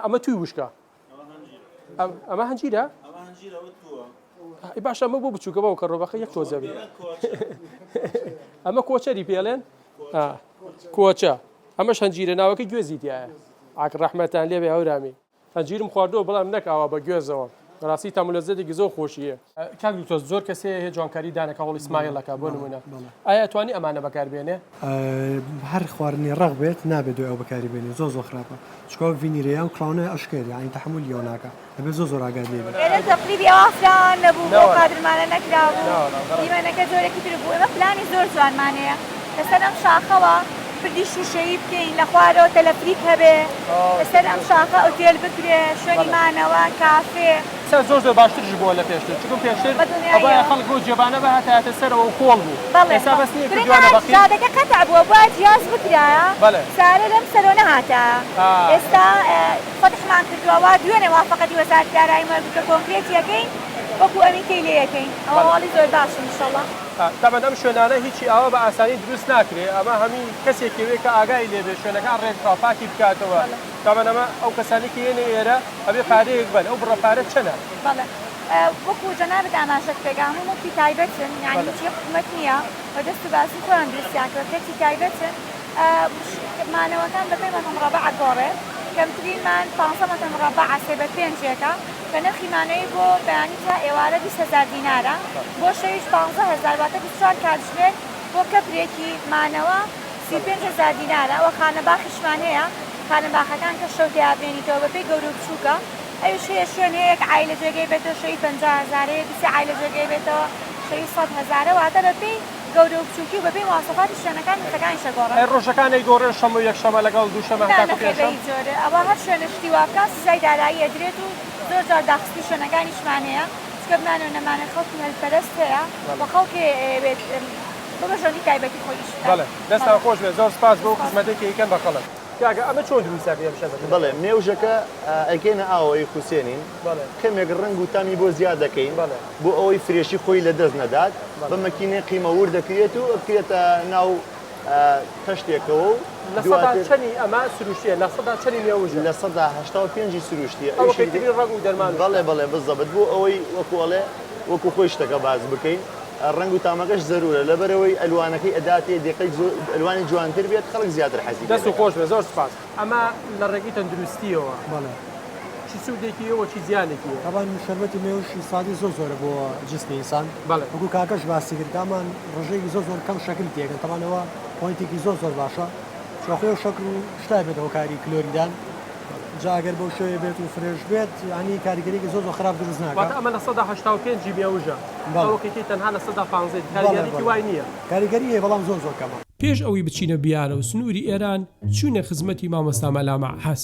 ئەمە توی وشکە ئەمە هەنجیرە باش ئەمە بۆ بچووکە بەو کە ڕۆبەخە یەک تۆزەبی ئەمە کۆچەری پێڵێن کۆچە ئەمەش هەنجیرە ناوەکە گوێزی دیایە ئاک ڕەحمەتان لێبێ هەورامی هەنجیرم خواردەوە بەڵام نەکاوە بە گوێزەوە ڕاستی تەمولەزەتێکی زۆر خۆشیە کاک دوکتۆر زۆر کەسێ هەیە جوانکاری دانەکە هەوڵی ئیسماعیلەکە بۆ نمونە ئایا توانی ئەمانە بەکاربێنێ هەر خواردنی ڕەق بێت نابێت دوێ ئەو بەکاری بێنێ زۆر خراپە چکۆ ڤینیرەیە و کڵاونە ئەشکێری ئاین تەحمل لیۆناکە دەبێت زۆر ئاگاد لێبێت ئێرە تەقلیدی ئەوافران نەبوو بۆ قادرمانە نەکرابوو دیمەنەکە زۆرێکی تر بوو ئێمە پلانی زۆر جوانمانەیە لەسەر ئەم شاخەوە پردی شوشەیی بکەین لە خوارەوە تەلەفریک هەبێ لەسەر ئەم شاخە ئۆتێل بکرێ شوێنی مانەوە کافێ زۆر زۆر باشترش بووە لە پێشتر چون پێشتر ئەوە خەڵک بۆ جێبانە بە هاتایەتە سەرەوە و خۆڵ بوو ئێستا بەس نییە کردوانە بەقی زادەکە قەتع بووە بۆ جیاز بکرایە سارە لەم سەرەوە نەهاتایە ئێستا فەتحمان کردووە دوێنێ وافەقەتی وەزارەتی دارایی مەربوطە کۆنکرێتیەکەین وەکو ئەمینکەی لێیەکەین ئەوە هەواڵی زۆر باشن ئینشەڵڵا تابەن ئەم شوێنانە هیچی ئەوە بە ئاسانی دروست ناکرێت ئەمە هەمی کەسێکەوێ کە ئاگای لێبێ شوێنەکان ڕێکخراپاکی بکاتەوە تابەن ئەمە ئەو کەسانێکی هێنێ ئێرە ئەبێ پارەیەک بن ئەو بڕەپارە چەنە وەکو جەنابەت ئاماژە پێگام و موڵکی تایبەتن یعنی هیچ حکومەت نییە بە دەست و باسی خۆیان دروستیان کرد کەسی تایبەتن مانەوەکان بەپێ مەتر مڕەبع گۆڕێ کەمترینمان 500 مەتر مڕەبع سێ بە پێنجێکە کە نرخی مانەوەی بۆ بەیانی تا ئێوارە 200,000 دینارە بۆ شەویش 15,000 واتە 24 کاتژمێر بۆ کەپرێکی مانەوە 35,000 دینارە ئەوە خانە باخیشمان هەیە خانە باخەکان کە شەو تیابێنیتەوە بەپێی گەورە و بچووکە ئەوش هەیە شوێن هەیەک عیلە جێگەی بێتەوە شەوی 50,000 دوسێ عیلە جێگەی بێتەوە شەوی 100,000 واتە بەپێی گەورە و بچووکی و بەپێی مواصفاتی شوێنەکان نرخەکانی شەگۆڕن ڕۆژەکانی گۆڕێن شەمە و یەکشەمە لەگەڵ دووشەمە تاکە پێشەم جۆرە ئەوە هەر شوێنە شتی وابکە سزای دارایی ئەدرێت و زۆر جار داخستی شوێنەکانیشمان هەیە چکە بمانە و نەمانە خەڵکی هەلپەرست هەیە بە خەڵکی بەژۆنی تایبەتی خۆیش دەستان خۆش بێ زۆر سپاس بۆ خزمەتێکی ئەیکەن بە خەڵک کاگە ئەمە چۆن دروستە بەڵێ مێوژەکە ئەیکەینە ئاوەی خوسێنین کەمێک ڕنگ و تامی بۆ زیاد دەکەین بۆ ئەوەی فرێشی خۆی لە دەست نەدات بە مەکینەی قیمەور دەکرێت و ئەکرێتە ناو تەشتێکەوە و چەنی ئەمە سروشتیە لە سەدا چەنی مێوژە لە سەدا 85 سروشتیە ڕنگ و دەرمان بەڵێ بەڵێ بزەبت بۆ ئەوەی وەکوڵێ وەکو خۆی شتەکە باز بکەین ڕنگ و تامەکەش زەرورە لەبەرەوەی ئەلوانەکەی ئەداتێ دقیق ئەلوانی جوانتر بێت خەڵک زیاتر حەزی دەست و خۆش بێ زۆر سپاس ئەمە لە ڕێگەی تەندروستیەوە چی سوودێکیەوە چی زیانێکی طبعا شەربەتی مێوشی سادی زۆر زۆرە بۆ جسمی ئینسان وەکو کاکەش باسی کردامان ڕژەیەکی زۆر زۆر کەم شەکل تێکن تەمانەوە پۆینتێکی زۆر زۆر باشە شۆخی و شەکر و شتای بێتەوە کاری کلۆریدان جاگەر بەو شوێ بێت و فرێژ بێت ینی کاریگەریەکی زۆر خراپ دروست ناکات. ئەمە لە 185 میێوژە ئەوەکەی تەنها لە 150 کاریگەریی وای نییە. کاریگەری هەیە بەڵام زۆر کەمە. پێش ئەوەی بچینە بیارە و سنووری ئێران چوونە خزمەتی مامۆستا مەلامە حەس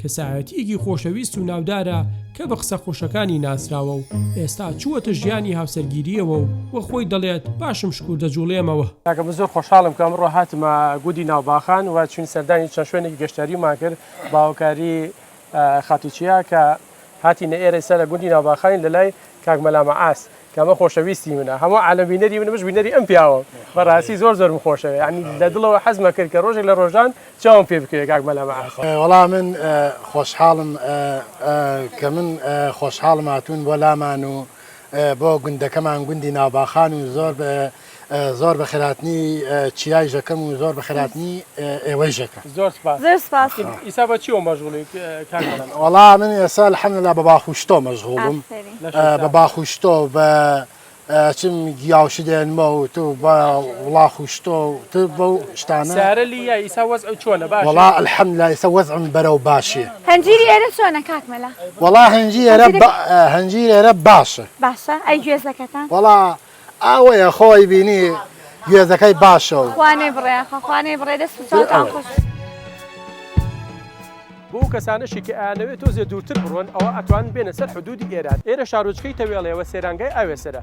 کە سایەتیەکی خۆشەویست و ناودارە کە بە قسە خۆشەکانی ناسراوە و ئێستا چووەتە ژیانی هاوسەرگیریەوە و وە خۆی دەڵێت باشم شکور دەجوڵێمەوە. تاکە بە زۆر خۆشحاڵم کە ئەمڕۆ هاتمە گودی ناوباخان و چون سەردانی چەند شوێنێکی گەشتاریمان کرد باوکاری خاتوچیا کە هاتینە ئێرە سەر لە گوندی ناوباخانی لەلای کاک مەلامە ئاس کەمە خۆشەویستی منە هەموو عالەمبینەری منە مش بینەری ئەم پیاوە بەڕاستی زۆر زۆرم خۆشەوێ ینی لە دڵەوە حەزمە کرد کە ڕۆژێک لە ڕۆژان چاوم پێ بکرێت کاک مەلامە ئاس. وەڵام من خۆشحاڵم کە من خۆشحاڵم هاتوون بۆ لامان و بۆ گوندەکەمان گوندی ناوباخان و زۆر بە خێراتنی چیای ژەکەم و زۆر بە خێراتنی ئێوەی ژەکەم. زۆر سپاس. ئیسا بە چیەوە مەشغوڵی کاک مەلامە؟ وەڵام من ئێستا الحەمدوللا بە باخوشتۆ مەشغوڵم بە باخوشتۆ بە چم گیاوشی دێنمە و تو بە وڵا خوشتۆ تو بەو شتانە سارە لیە ئیسا وەزع چۆنە باشە؟ وەڵا الحەمدوللا ئێستا وەزعم بەرەو باشیە. هەنجیری ئێرە چۆنە کاک مەلا؟ وەڵا هەنجیر ئێرە باشە. باشە ئەی گوێزەکەتان؟ وەڵا ئەوەیە خۆی بینی گوێزەکەی باشە و خوانێ بڕێ خوانێ بڕێ دەست چاوتان خۆش. بۆ کەسانەشی کە ئاەوێت تۆزێ دوورتر بڕۆن ئەوە ئەتوان بێنە سەر حدودی ئێران. ئێرە شارۆچکەی تەوێڵەوە سێرانگای ئاوێسەرە.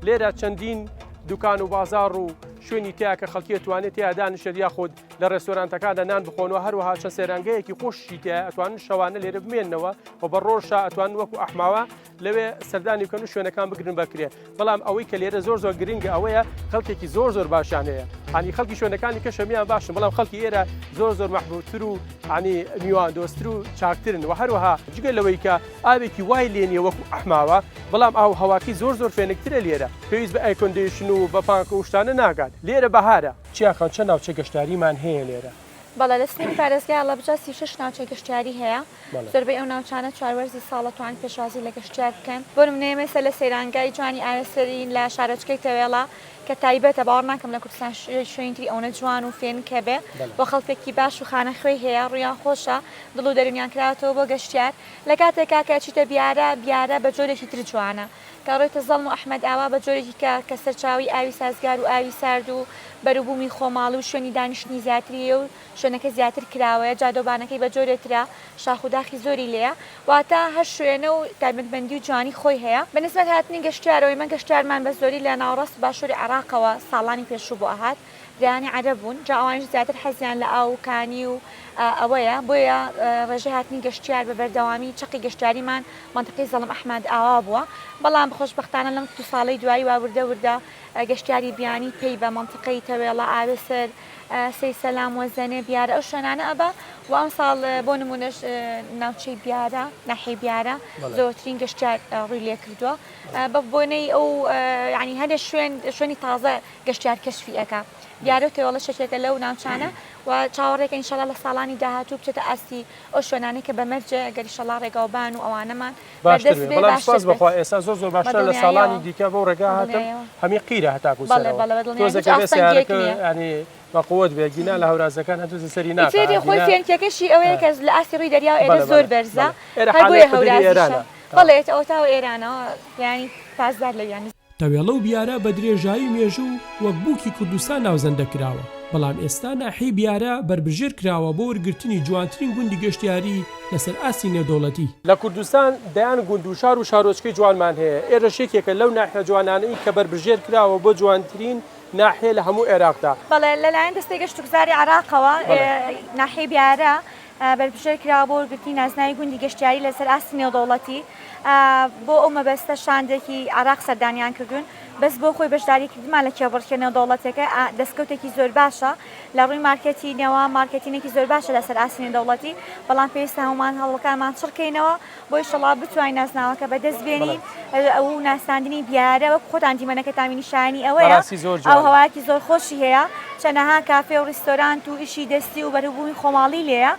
لێرە چەندین دوکان و بازار و شوێنی تیا کە خەڵکی ئەتوانێت تیا دانیشێت یاخود لە ڕێستۆرانتەکاندا نان بخۆنەوە هەروەها چەند سێرانگەیەکی خۆشی تیا ئەتوانن شەوانە لێرە بمێننەوە و بە ڕۆژە ئەتوان وەکو ئەحماوە لەوێ سەردانی بکەن و شوێنەکان بگرن بکرێت. بەڵام ئەوەی کە لێرە زۆر گرنگە ئەوەیە خەڵکێکی زۆر باشان هەیە. ینی خەڵکی شوێنەکانی کەشەمیان باشن بەڵام خەڵکی ئێرە زۆر مەحبوبتر و ینی میوان دۆستتر و چاکترن و هەروەها جگە لەوەی کە ئاوێکی وای لێنیە وەکو ئەحماوە بەڵام ئاو هەواکی زۆر فێنکترە لێرە پێویست بە ئایکۆندیشن و بە پانکە و شتانە ناگات. لێرە بەهارە چیاخان چەند ناوچە گەشتاریمان هەیە لێرە؟ بەڵێ لە سنووری پارێزگای هەڵەبجە 36 ناوچە گەشتیاری هەیە. زۆربەی ئەو ناوچانە چواروەرزی ساڵە توان پێشوازی لە گەشتیار بکەن. بۆ نمونە مەسە لە سەیرانگای جوانی ئاوێسەری لە شارۆچکەی تەوێڵە کە تایبەتە باوەڕ ناکەم لە کوردستان شوێنی ئەوەنە جوان و فێن کە بێ بۆ خەڵکێکی باش و خانەخوێی هەیە ڕویان خۆشە دڵ و دەرونیان کراوەتەوە بۆ گەشتیار لە کاتێکا کە چیتە بیارە بە جۆرێکی تر جوانە کە ڕۆیتە زەڵم و ئەحمەد ئاوا بە جۆرێکی کە سەرچاوی ئاوی سازگار و ئاوی سارد و بەروبوومی خۆماڵ و شوێنی دانیشتنی زیاتریە و شوێنەکە زیاتر کراوەیە جادۆبانەکەی بە جۆرێترا شاخوداخی زۆری لێیە واتە هەر شوێنە و تایبەتمەندی و جوانی خۆی هەیە. بەنسبەت هاتنی گەشتیارەوەی من گەشتیارمان بە زۆری لە ناوڕاست باشووری عێراقەوە ساڵانی پێشوو بۆ ئاهات دایانی عەرەب بوون جا ئەوانش زیاتر حەزیان لە ئاوکانی و ئەوەیە بۆیە ڕێژەی هاتنی گەشتیار بە بەردەوامی چقی گەشتیاریمان منتقی زەڵم ئەحمەد ئاوا بووە بەڵام بەخۆشبەختانە لەم دو ساڵەی دوایی وردە گەشتیاری بیانی پێی بە منتقەی تەوێڵە ئاوێسەر سەیسەلام وەزەنێ بیارە ئەو شوێنانە ئەبە و ئەم ساڵ بۆ نمونەش ناوچەی بیارە ناحیەی بیارە زۆرترین گەشتیار ڕووی لێ کردووە بە بۆنەی ئەو ینی هەندێک شوێنی تازە گەشتیار کەشفی ئەکا دیارە و تێوەڵە شتێکە لەو ناوچانە و چاوەڕێکە ئینشەڵا لە ساڵانی داهاتوو بچێتە ئاستی ئەو شوێنانەی کە بەمەرجە ئەگەر ئینشەڵا ڕێگاوبان و ئەوانەمان باشتر بێ بەڵام سپاس بەخوا ئێستا زۆر باشتر لە ساڵانی دیکە بۆ ڕێگا هاتم هەمی قیرە هەتاکو سەرەوە ینی بەقوت بێگینا لە هەورازەکان هەتووزە سەری ناکات خۆی فێنکەکەشی ئەوەیە کە لە ئاسی ڕووی دەریا ئێرە زۆر بەرزە هەبووە هەورازیشە بەڵێت ئەو تاوە ئێرانەوە ینی پازدار لە یانی تەوێڵە و بیارە بە درێژایی مێژوو وەک بووکی کوردستان ناوزەندە کراوە بەڵام ئێستا ناحەی بیارە بربژێر کراوە بۆ وەرگرتنی جوانترین گوندی گەشتیاری لەسەر ئاسی نێودەوڵەتی. لە کوردستان دەیان گوند و شار و شارۆچکەی جوانمان هەیە ئێرە شێکێکە لەو ناحیە جوانانەی کە بربژێر کراوە بۆ جوانترین ناحیە لە هەموو عێراقدا. بەڵێ لەلایەن دەستەی گەشتوگزاری عێراقەوە ناحیەی بیارە بربژێر کراوە بۆ وەرگرتنی نازناوی گوندی گەشتیاری لەسەر ئاسی نێودەوڵەتی بۆ ئەو مەبەستە شاندێکی عێراق سەردانیان کردوون بەس بۆ خۆی بەشداریکردمان لە کێبڕکێنەوە دەوڵەتەکە دەستکەوتێکی زۆر باشە لە ڕووی مارکەتینەوە مارکەتینێکی زۆر باشە لەسەر ئاسینی دەوڵەتی بەڵام پێویستە هەمومان هەوڵەکانمان چڕکەینەوە بۆ ئینشەڵا بتوانین ناسناوەکە بەدەست بێنین ئەو ناساندنی بیارە وەک خۆتان دیمەنەکە تامینی شایانی ئەوەیە ئەو هەوایەکی زۆر خۆشی هەیە چەندەها کافێ و ڕیستۆرانت و ئیشی دەستی و بەروبوومی خۆماڵی لێیە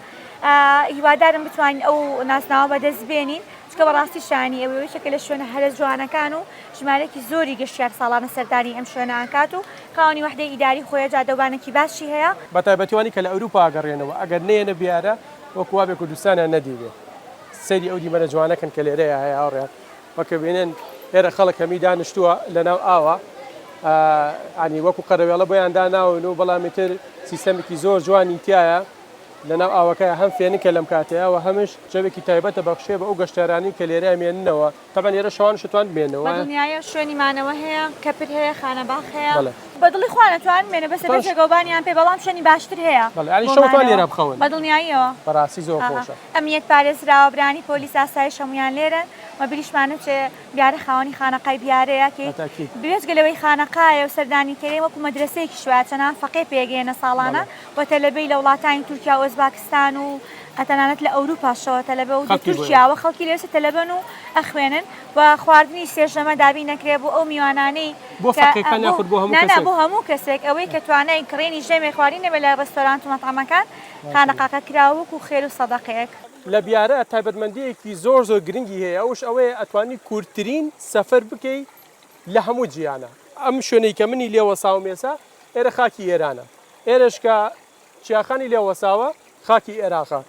هیوادارم بتوانین ئەو ناسناوە بەدەست بێنین کە بەڕاستی شانی ئەوەیەکە لە شوێنە هەرە جوانەکان و ژمارەی زۆری گەشتیار ساڵانە سەردانی ئەم شوێنەکات و قاوەنی وحدەی ئیداری خۆیە جادەوانێکی باشی هەیە بە تایبەتیوانی کە لە ئەوروپا ئەگەڕێنەوە ئەگەر نێنە بیارە وەکووا بێ کوردستانە نەدیبێت. سەیری ئەو دیمەنە جوانەکەن کە لێرەیە هەیە هاوڕێیان وەکە بینێن ئێرە خەڵک هەمی دانیشتووە لەناو ئاوە ئانی وەکو قەرەوێڵە بۆیان داناون و بەڵامی تر سیستەمێکی زۆر جوانی تایە لەناو ئاوەکە هەم فێنکە لەم کاتەیەوە هەمش جەوێکی تایبەتە بەخشێ بە ئەو گەشتارانی کە لێرە مێننەوە تەبەن ئێرە شەوان شتوان بمێنەوە دنیاە شوێنی مانەوە هەیە کەپر هەیە خانەباخ هەیە بەدڵی خوانەتوان مێنە بەسەر جێگەوبانیان پێ بەڵام شوێنی باشتر هەیە شەوتوان لێرە بخەون بە دڵنیاییەوە بەڕاستی زۆر خۆشە ئەمیەت پارێزراوە برانی پۆلیس ئاسایش هەمویان لێرن و بریشمانە چێ بیارە خاوەنی خانەقای بیارەیە کە بێزگەلەوەی خانەقایە و سەردانی کەرێ وەکو مەدرسەیەکی شواتەنان فەقێ پێگەێنە ساڵانە و تەلەبەی لە وڵاتانی تورکیا و ئۆزباکستان و ئەتەنانەت لە ئەوروپاشەوە تەلەبە و تورکیاوە خەڵکی لێسە تەلەبەن و ئەخوێنن و خواردنی سێژەمە دابی نەکرێ بۆ ئەو میوانانەی بۆ هەموو کەسێک ئەوەی کە توانای کڕێنی ژەمێ خواردی نەبێت لە ڕێستۆرانت و مەتامەکان خانەقاکە کراوەک و خێر و سەدەقەیەک لە بیارە تایبەتمەندیەکی زۆر گرنگی هەیە ئەوش ئەوەیە ئەتوانی کورتترین سەفەر بکەیت لە هەموو جیانە ئەم شوێنەی کە منی لێوەساو مێسا ئێرە خاکی ئێرانە ئێرەش کە چیاخانی لێوەساوە خاکی عێراقە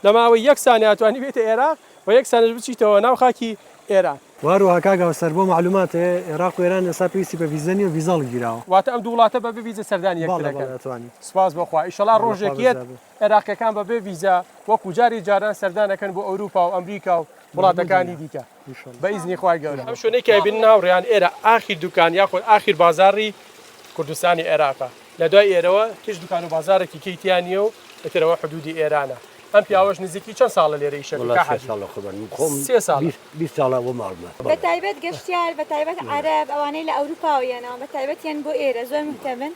لە ماوەی یەک سانێ ئەتوانی بێتە عێراق و یەک سانەش بچیتەوە ناو خاکی ئێران واروها کاگا سەر بۆ معلوماتێ عێراق و ئێران ئێستا پێویستی بە ڤیزەنی و ڤیزاڵ گیراوە واتە ئەم دوو وڵاتە بەبێ ڤیزە سەردانی یەکترەکەن سوپاس بەخوا ئیشەڵا ڕۆژێکیت عێراقیەکان بەبێ ڤیزا وەکو جاری جاران سەردانەکەن بۆ ئەوروپا و ئەمریکا و وڵاتەکانی دیکە بە ئیزنی خوای گەورە ئەم شوێنەی کە بین ناوڕێیان ئێرە ئاخیر دوکان یاخۆ ئاخیر بازاڕی کوردستانی عێراقە لە دوای ئێرەوە هیچ دوکان و بازارێکی کەیتیانیە و ئەترەوە حدودی ئێرانە ئەم پیاوەش نزیکی چەند ساڵە لێرە ئیشە ساڵە بۆ ماڵمە بە تایبەت گەشتیار بە تایبەت عەرەب ئەوانەی لە ئەوروپاویانەوە بە تایبەتیان بۆ ئێرە زۆر مهتەمن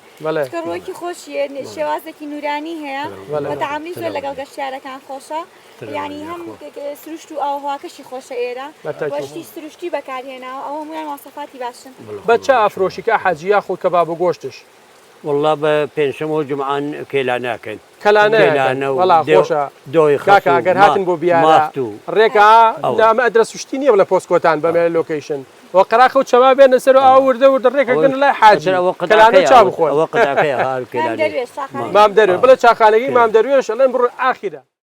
کە ڕۆیکی خۆشیە شێوازێکی نورانی هەیە بە تەعاملی زۆر لەگەڵ گەشتیارەکان خۆشە یعنی هەم سروشت و ئاوهواکەشی خۆشە ئێرە وەشتی سروشتی بەکارهێناوە ئەوە هەمویان واسەفاتی باشن بە چ ئافرۆشیکە حەجیا خۆ کەباب و گۆشتش والله بە پێنجشەمە و جمعان کێلا ناکەن خۆشە دۆی ئەگەر هاتن بۆ بیارە ڕێکا ئەمە ئەدرە سوشتی نییە لە پۆستکۆتان بەمێ لۆکیشن و قراخە و چەما بێنە سەر ئاوردە وردە ڕێکەکەن لای حاجی چا بخۆن ئەوە قەداکەیە هار مام دەروێ بڵێ چاخانەکەی مام دەروێش ئەڵێن بڕ ئاخیرە